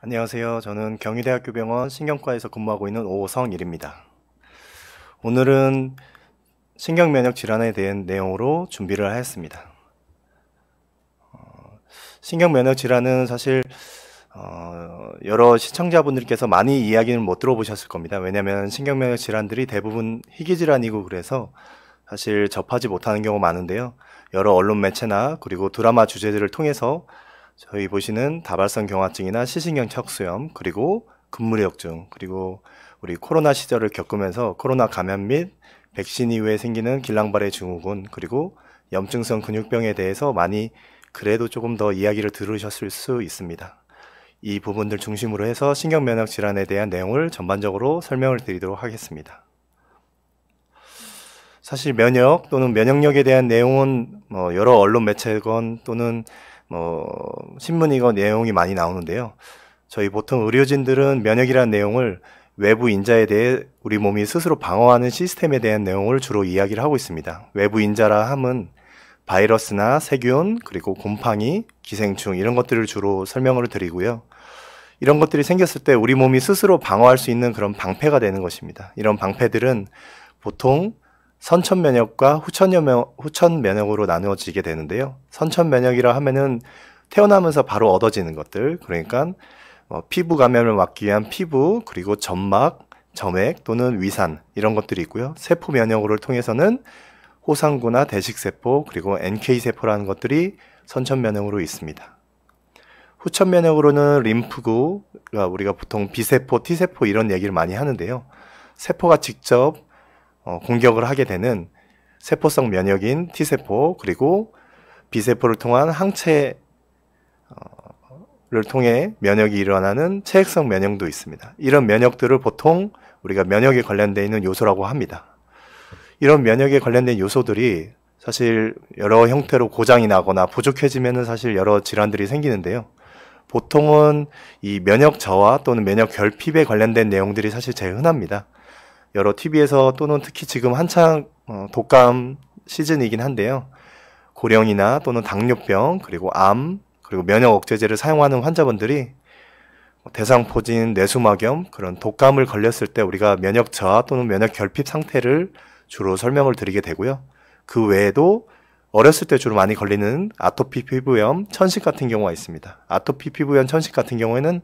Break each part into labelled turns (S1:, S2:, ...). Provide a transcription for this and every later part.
S1: 안녕하세요. 저는 경희대학교 병원 신경과에서 근무하고 있는 오성일입니다. 오늘은 신경면역 질환에 대한 내용으로 준비를 하였습니다. 신경면역 질환은 사실 여러 시청자분들께서 많이 이야기는 못 들어보셨을 겁니다. 왜냐하면 신경면역 질환들이 대부분 희귀질환이고 그래서 사실 접하지 못하는 경우가 많은데요. 여러 언론 매체나 그리고 드라마 주제들을 통해서 저희 보시는 다발성 경화증이나 시신경 척수염, 그리고 근무력증, 그리고 우리 코로나 시절을 겪으면서 코로나 감염 및 백신 이후에 생기는 길랑발해 증후군, 그리고 염증성 근육병에 대해서 많이 그래도 조금 더 이야기를 들으셨을 수 있습니다. 이 부분들 중심으로 해서 신경면역 질환에 대한 내용을 전반적으로 설명을 드리도록 하겠습니다. 사실 면역 또는 면역력에 대한 내용은 여러 언론 매체건 또는 신문이건 내용이 많이 나오는데요. 저희 보통 의료진들은 면역이라는 내용을 외부 인자에 대해 우리 몸이 스스로 방어하는 시스템에 대한 내용을 주로 이야기를 하고 있습니다. 외부 인자라 함은 바이러스나 세균, 그리고 곰팡이, 기생충 이런 것들을 주로 설명을 드리고요. 이런 것들이 생겼을 때 우리 몸이 스스로 방어할 수 있는 그런 방패가 되는 것입니다. 이런 방패들은 보통 선천면역과 후천면역으로 나누어지게 되는데요. 선천면역이라 하면은 태어나면서 바로 얻어지는 것들, 그러니까 피부 감염을 막기 위한 피부, 그리고 점막, 점액 또는 위산 이런 것들이 있고요. 세포 면역으로 통해서는 호상구나 대식세포, 그리고 NK세포라는 것들이 선천면역으로 있습니다. 후천면역으로는 림프구가 우리가 보통 B세포, T세포 이런 얘기를 많이 하는데요. 세포가 직접 공격을 하게 되는 세포성 면역인 T세포, 그리고 B세포를 통한 항체를 통해 면역이 일어나는 체액성 면역도 있습니다. 이런 면역들을 보통 우리가 면역에 관련되어 있는 요소라고 합니다. 이런 면역에 관련된 요소들이 사실 여러 형태로 고장이 나거나 부족해지면 사실 여러 질환들이 생기는데요. 보통은 이 면역 저하 또는 면역 결핍에 관련된 내용들이 사실 제일 흔합니다. 여러 TV에서 또는 특히 지금 한창 독감 시즌이긴 한데요. 고령이나 또는 당뇨병, 그리고 암, 그리고 면역 억제제를 사용하는 환자분들이 대상포진, 뇌수막염, 그런 독감을 걸렸을 때 우리가 면역 저하 또는 면역 결핍 상태를 주로 설명을 드리게 되고요. 그 외에도 어렸을 때 주로 많이 걸리는 아토피 피부염, 천식 같은 경우가 있습니다. 아토피 피부염, 천식 같은 경우에는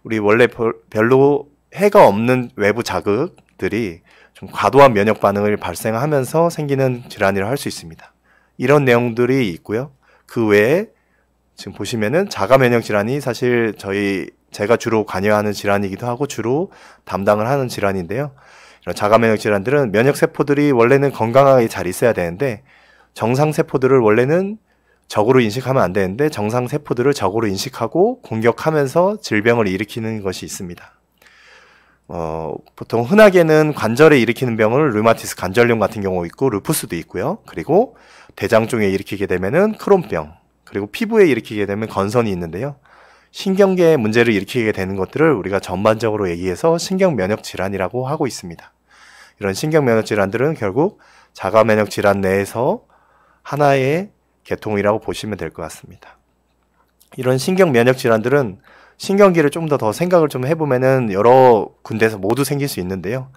S1: 우리 원래 별로 해가 없는 외부 자극들이 좀 과도한 면역 반응을 발생하면서 생기는 질환이라 할 수 있습니다. 이런 내용들이 있고요. 그 외에 지금 보시면은 자가 면역 질환이 사실 제가 주로 관여하는 질환이기도 하고 주로 담당을 하는 질환인데요. 이런 자가 면역 질환들은 면역 세포들이 원래는 건강하게 잘 있어야 되는데 정상 세포들을 원래는 적으로 인식하면 안 되는데 정상 세포들을 적으로 인식하고 공격하면서 질병을 일으키는 것이 있습니다. 보통 흔하게는 관절에 일으키는 병을 류마티스 관절염 같은 경우 있고 루푸스도 있고요. 그리고 대장 쪽에 일으키게 되면은 크론병, 그리고 피부에 일으키게 되면 건선이 있는데요. 신경계에 문제를 일으키게 되는 것들을 우리가 전반적으로 얘기해서 신경면역 질환이라고 하고 있습니다. 이런 신경면역 질환들은 결국 자가 면역 질환 내에서 하나의 계통이라고 보시면 될 것 같습니다. 이런 신경면역 질환들은 신경계를 좀 더 생각을 좀 해보면은 여러 군데에서 모두 생길 수 있는데요.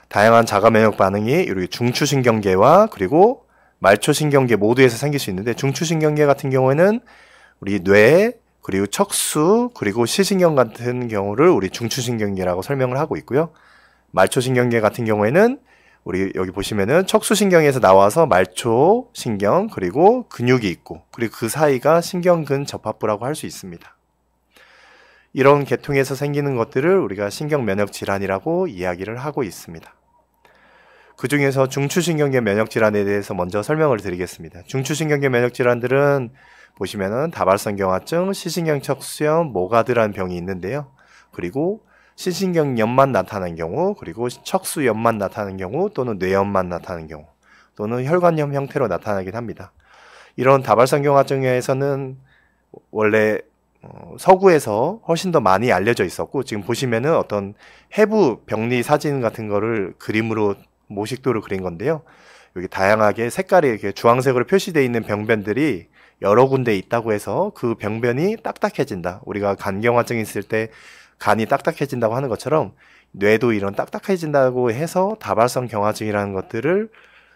S1: 다양한 자가 면역 반응이 우리 중추신경계와 그리고 말초신경계 모두에서 생길 수 있는데 중추신경계 같은 경우에는 우리 뇌, 그리고 척수, 그리고 시신경 같은 경우를 우리 중추신경계라고 설명을 하고 있고요. 말초신경계 같은 경우에는 우리 여기 보시면은 척수신경에서 나와서 말초신경, 그리고 근육이 있고, 그리고 그 사이가 신경근 접합부라고 할 수 있습니다. 이런 계통에서 생기는 것들을 우리가 신경면역 질환이라고 이야기를 하고 있습니다. 그 중에서 중추신경계 면역 질환에 대해서 먼저 설명을 드리겠습니다. 중추신경계 면역 질환들은 보시면은 다발성 경화증, 시신경 척수염, 모가드라는 병이 있는데요. 그리고 시신경염만 나타나는 경우, 그리고 척수염만 나타나는 경우, 또는 뇌염만 나타나는 경우, 또는 혈관염 형태로 나타나긴 합니다. 이런 다발성 경화증에서는 원래 서구에서 훨씬 더 많이 알려져 있었고, 지금 보시면은 어떤 해부 병리 사진 같은 거를 그림으로 모식도를 그린 건데요. 여기 다양하게 색깔이 이렇게 주황색으로 표시되어 있는 병변들이 여러 군데 있다고 해서 그 병변이 딱딱해진다. 우리가 간경화증이 있을 때 간이 딱딱해진다고 하는 것처럼 뇌도 이런 딱딱해진다고 해서 다발성 경화증이라는 것들을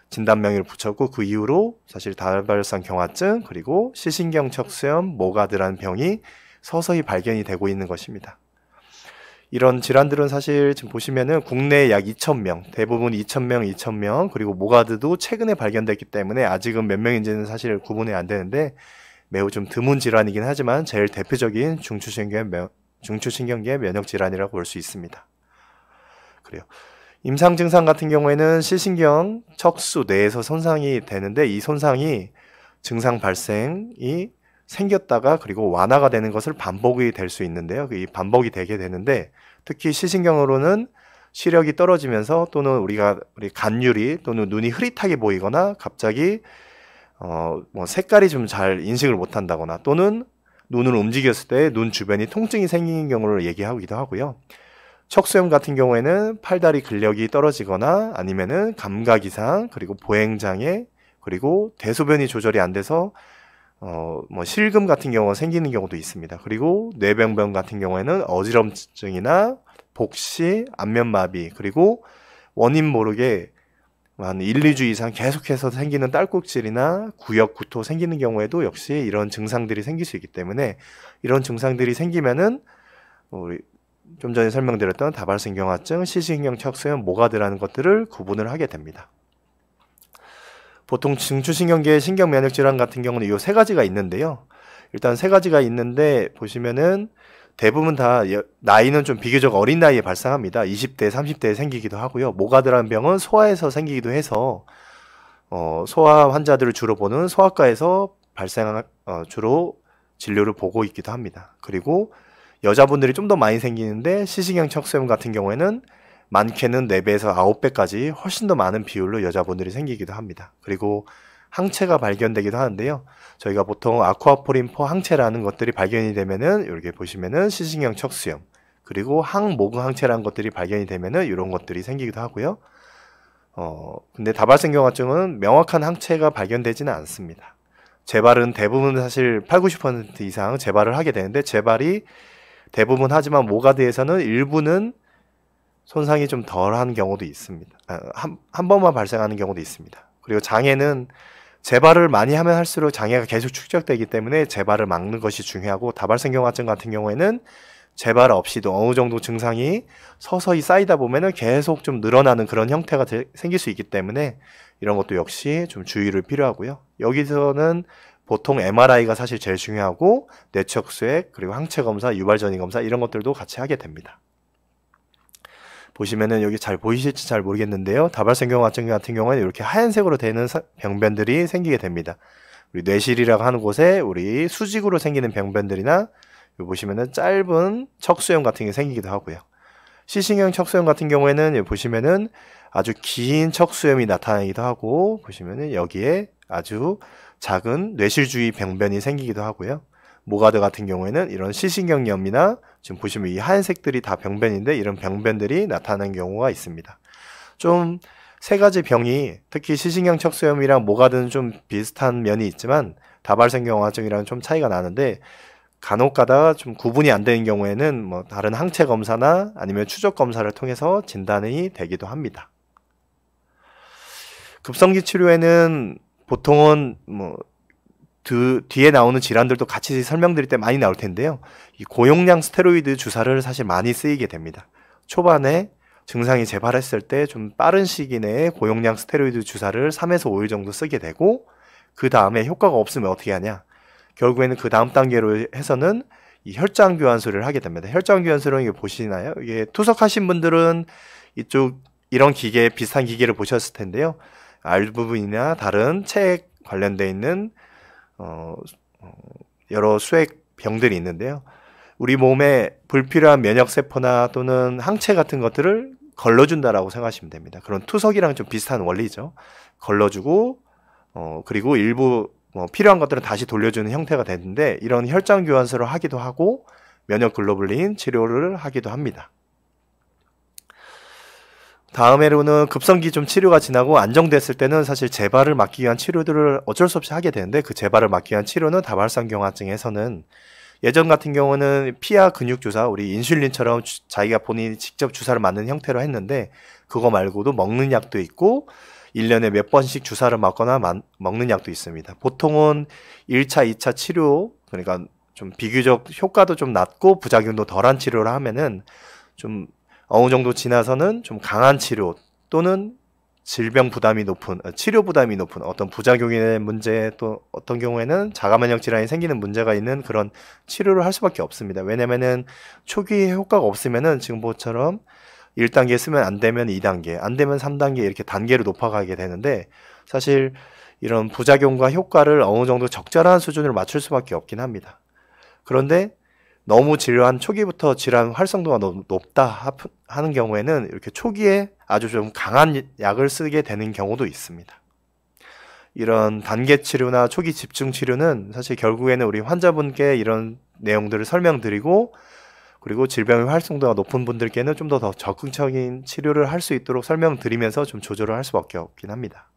S1: 진단 명의를 붙였고, 그 이후로 사실 다발성 경화증 그리고 시신경 척수염, 모가드라는 병이 서서히 발견이 되고 있는 것입니다. 이런 질환들은 사실 지금 보시면은 국내에 약 2,000명, 대부분 2,000명, 그리고 모가드도 최근에 발견됐기 때문에 아직은 몇 명인지는 사실 구분이 안 되는데 매우 좀 드문 질환이긴 하지만 제일 대표적인 중추신경계 면역 질환이라고 볼 수 있습니다. 그래요. 임상 증상 같은 경우에는 시신경, 척수, 뇌에서 손상이 되는데 이 손상이 증상 발생이 생겼다가 그리고 완화가 되는 것을 반복이 될 수 있는데요. 이 반복이 되게 되는데 특히 시신경으로는 시력이 떨어지면서 또는 우리 간율이 또는 눈이 흐릿하게 보이거나 갑자기 뭐 색깔이 좀 잘 인식을 못한다거나 또는 눈을 움직였을 때 눈 주변이 통증이 생기는 경우를 얘기하기도 하고요. 척수염 같은 경우에는 팔다리 근력이 떨어지거나 아니면은 감각 이상, 그리고 보행장애, 그리고 대소변이 조절이 안 돼서 뭐 실금 같은 경우가 생기는 경우도 있습니다. 그리고 뇌병변 같은 경우에는 어지럼증이나 복시, 안면마비, 그리고 원인 모르게 한 1, 2주 이상 계속해서 생기는 딸꾹질이나 구역, 구토 생기는 경우에도 역시 이런 증상들이 생길 수 있기 때문에 이런 증상들이 생기면은 우리 좀 전에 설명드렸던 다발성 경화증, 시신경 척수염, 모가드라는 것들을 구분을 하게 됩니다. 보통 중추신경계 신경면역질환 같은 경우는 이 세 가지가 있는데요. 일단 세 가지가 있는데 보시면은 대부분 다 나이는 좀 비교적 어린 나이에 발생합니다. 20대, 30대에 생기기도 하고요. 모가드라는 병은 소아에서 생기기도 해서 소아 환자들을 주로 보는 소아과에서 주로 진료를 보고 있기도 합니다. 그리고 여자분들이 좀 더 많이 생기는데 시신경 척수염 같은 경우에는 많게는 4배에서 9배까지 훨씬 더 많은 비율로 여자분들이 생기기도 합니다. 그리고 항체가 발견되기도 하는데요. 저희가 보통 아쿠아포린4 항체라는 것들이 발견이 되면은 이렇게 보시면은 시신경 척수염, 그리고 항모근 항체라는 것들이 발견이 되면은 이런 것들이 생기기도 하고요. 근데 다발성 경화증은 명확한 항체가 발견되지는 않습니다. 재발은 대부분 사실 8, 90% 이상 재발을 하게 되는데 재발이 대부분 하지만 모가드에서는 일부는 손상이 좀 덜한 경우도 있습니다. 한 번만 발생하는 경우도 있습니다. 그리고 장애는 재발을 많이 하면 할수록 장애가 계속 축적되기 때문에 재발을 막는 것이 중요하고, 다발성 경화증 같은 경우에는 재발 없이도 어느 정도 증상이 서서히 쌓이다 보면은 계속 좀 늘어나는 그런 형태가 생길 수 있기 때문에 이런 것도 역시 좀 주의를 필요하고요. 여기서는 보통 MRI가 사실 제일 중요하고 뇌척 수액, 그리고 항체 검사, 유발 전이 검사 이런 것들도 같이 하게 됩니다. 보시면은 여기 잘 보이실지 잘 모르겠는데요. 다발성 경화증 같은 경우는 이렇게 하얀색으로 되는 병변들이 생기게 됩니다. 우리 뇌실이라고 하는 곳에 우리 수직으로 생기는 병변들이나 여기 보시면은 짧은 척수염 같은 게 생기기도 하고요. 시신경 척수염 같은 경우에는 여기 보시면은 아주 긴 척수염이 나타나기도 하고, 보시면은 여기에 아주 작은 뇌실 주위 병변이 생기기도 하고요. 모가드 같은 경우에는 이런 시신경염이나 지금 보시면 이 하얀색들이 다 병변인데 이런 병변들이 나타나는 경우가 있습니다. 좀 세 가지 병이 특히 시신경 척수염이랑 모가드는 좀 비슷한 면이 있지만 다발성 경화증이랑 좀 차이가 나는데 간혹 가다가 좀 구분이 안 되는 경우에는 뭐 다른 항체 검사나 아니면 추적 검사를 통해서 진단이 되기도 합니다. 급성기 치료에는 보통은 뭐 뒤에 나오는 질환들도 같이 설명드릴 때 많이 나올 텐데요. 이 고용량 스테로이드 주사를 사실 많이 쓰이게 됩니다. 초반에 증상이 재발했을 때 좀 빠른 시기 내에 고용량 스테로이드 주사를 3에서 5일 정도 쓰게 되고, 그 다음에 효과가 없으면 어떻게 하냐? 결국에는 그 다음 단계로 해서는 이 혈장 교환술을 하게 됩니다. 혈장 교환술은 이거 보시나요? 이게 투석하신 분들은 이런 기계, 비슷한 기계를 보셨을 텐데요. 알부분이나 다른 체에 관련되어 있는 여러 수액 병들이 있는데요. 우리 몸에 불필요한 면역세포나 또는 항체 같은 것들을 걸러준다라고 생각하시면 됩니다. 그런 투석이랑 좀 비슷한 원리죠. 걸러주고 그리고 일부 필요한 것들은 다시 돌려주는 형태가 되는데, 이런 혈장 교환술을 하기도 하고 면역 글로불린 치료를 하기도 합니다. 다음에로는 급성기 좀 치료가 지나고 안정됐을 때는 사실 재발을 막기 위한 치료들을 어쩔 수 없이 하게 되는데, 그 재발을 막기 위한 치료는 다발성경화증에서는 예전 같은 경우는 피하 근육 주사, 우리 인슐린처럼 자기가 본인이 직접 주사를 맞는 형태로 했는데, 그거 말고도 먹는 약도 있고 1년에 몇 번씩 주사를 맞거나 먹는 약도 있습니다. 보통은 1차, 2차 치료, 그러니까 좀 비교적 효과도 좀 낮고 부작용도 덜한 치료를 하면은 좀 어느 정도 지나서는 좀 강한 치료 또는 질병 부담이 높은, 치료 부담이 높은 어떤 부작용의 문제, 또 어떤 경우에는 자가면역 질환이 생기는 문제가 있는 그런 치료를 할 수밖에 없습니다. 왜냐면은 초기에 효과가 없으면은 지금 뭐처럼 1단계 쓰면 안 되면 2단계, 안 되면 3단계 이렇게 단계로 높아가게 되는데, 사실 이런 부작용과 효과를 어느 정도 적절한 수준으로 맞출 수밖에 없긴 합니다. 그런데 너무 질환 초기부터 질환 활성도가 너무 높다 하는 경우에는 이렇게 초기에 아주 좀 강한 약을 쓰게 되는 경우도 있습니다. 이런 단계 치료나 초기 집중 치료는 사실 결국에는 우리 환자분께 이런 내용들을 설명드리고, 그리고 질병의 활성도가 높은 분들께는 좀 더 적극적인 치료를 할 수 있도록 설명드리면서 좀 조절을 할 수밖에 없긴 합니다.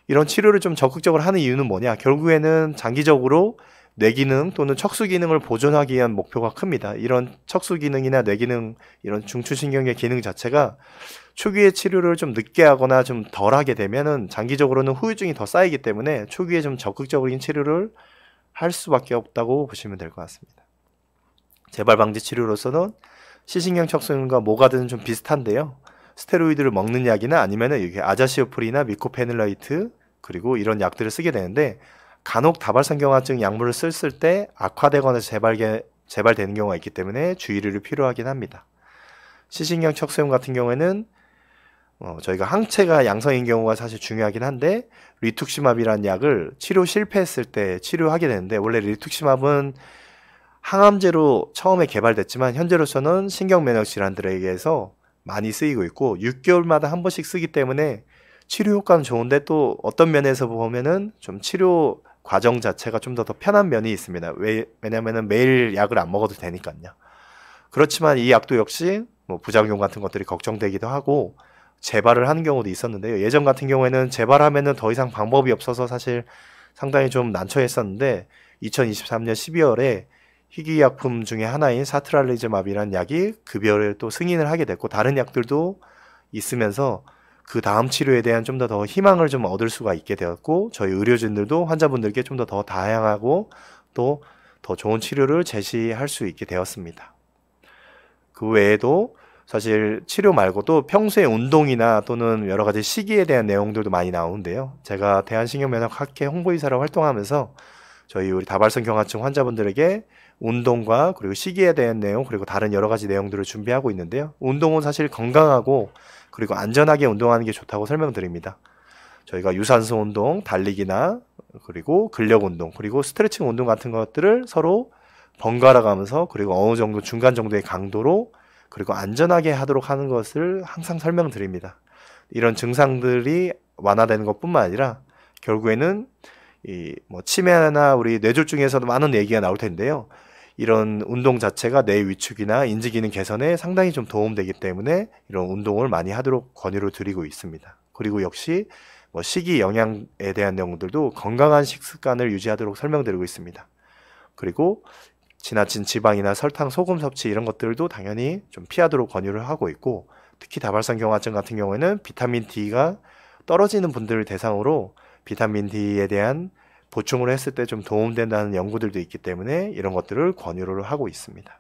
S1: 이런 치료를 좀 적극적으로 하는 이유는 뭐냐? 결국에는 장기적으로 뇌기능 또는 척수기능을 보존하기 위한 목표가 큽니다. 이런 척수기능이나 뇌기능, 이런 중추신경계 기능 자체가 초기에 치료를 좀 늦게 하거나 좀 덜 하게 되면은 장기적으로는 후유증이 더 쌓이기 때문에 초기에 좀 적극적인 치료를 할 수밖에 없다고 보시면 될 것 같습니다. 재발 방지 치료로서는 시신경 척수염과 뭐가든 좀 비슷한데요. 스테로이드를 먹는 약이나 아니면은 이게 아자시오프린이나 미코페닐라이트, 그리고 이런 약들을 쓰게 되는데, 간혹 다발성경화증 약물을 쓸 때 악화되거나 재발되는 경우가 있기 때문에 주의를 필요하긴 합니다. 시신경 척수염 같은 경우에는 저희가 항체가 양성인 경우가 사실 중요하긴 한데, 리툭시맙이라는 약을 치료 실패했을 때 치료하게 되는데, 원래 리툭시맙은 항암제로 처음에 개발됐지만 현재로서는 신경면역 질환들에게서 많이 쓰이고 있고 6개월마다 한 번씩 쓰기 때문에 치료 효과는 좋은데, 또 어떤 면에서 보면은 좀 치료 과정 자체가 좀 더 편한 면이 있습니다. 왜냐면은 매일 약을 안 먹어도 되니까요. 그렇지만 이 약도 역시 뭐 부작용 같은 것들이 걱정되기도 하고 재발을 하는 경우도 있었는데요. 예전 같은 경우에는 재발하면은 더 이상 방법이 없어서 사실 상당히 좀 난처했었는데, 2023년 12월에 희귀약품 중에 하나인 사트랄리즈맙이라는 약이 급여를 또 승인을 하게 됐고, 다른 약들도 있으면서 그 다음 치료에 대한 좀 더 희망을 좀 얻을 수가 있게 되었고, 저희 의료진들도 환자분들께 좀 더 다양하고 또 더 좋은 치료를 제시할 수 있게 되었습니다. 그 외에도 사실 치료 말고도 평소에 운동이나 또는 여러 가지 식이에 대한 내용들도 많이 나오는데요. 제가 대한신경면역학회 홍보이사로 활동하면서 저희 우리 다발성 경화증 환자분들에게 운동과 그리고 식이에 대한 내용, 그리고 다른 여러 가지 내용들을 준비하고 있는데요. 운동은 사실 건강하고 그리고 안전하게 운동하는 게 좋다고 설명드립니다. 저희가 유산소 운동, 달리기나 그리고 근력 운동, 그리고 스트레칭 운동 같은 것들을 서로 번갈아 가면서, 그리고 어느 정도 중간 정도의 강도로 그리고 안전하게 하도록 하는 것을 항상 설명드립니다. 이런 증상들이 완화되는 것뿐만 아니라 결국에는 뭐 치매나 우리 뇌졸중에서도 많은 얘기가 나올 텐데요. 이런 운동 자체가 뇌 위축이나 인지 기능 개선에 상당히 좀 도움되기 때문에 이런 운동을 많이 하도록 권유를 드리고 있습니다. 그리고 역시 뭐 식이 영양에 대한 내용들도 건강한 식습관을 유지하도록 설명드리고 있습니다. 그리고 지나친 지방이나 설탕, 소금 섭취 이런 것들도 당연히 좀 피하도록 권유를 하고 있고, 특히 다발성 경화증 같은 경우에는 비타민 D가 떨어지는 분들을 대상으로 비타민 D에 대한 보충을 했을 때 좀 도움된다는 연구들도 있기 때문에 이런 것들을 권유를 하고 있습니다.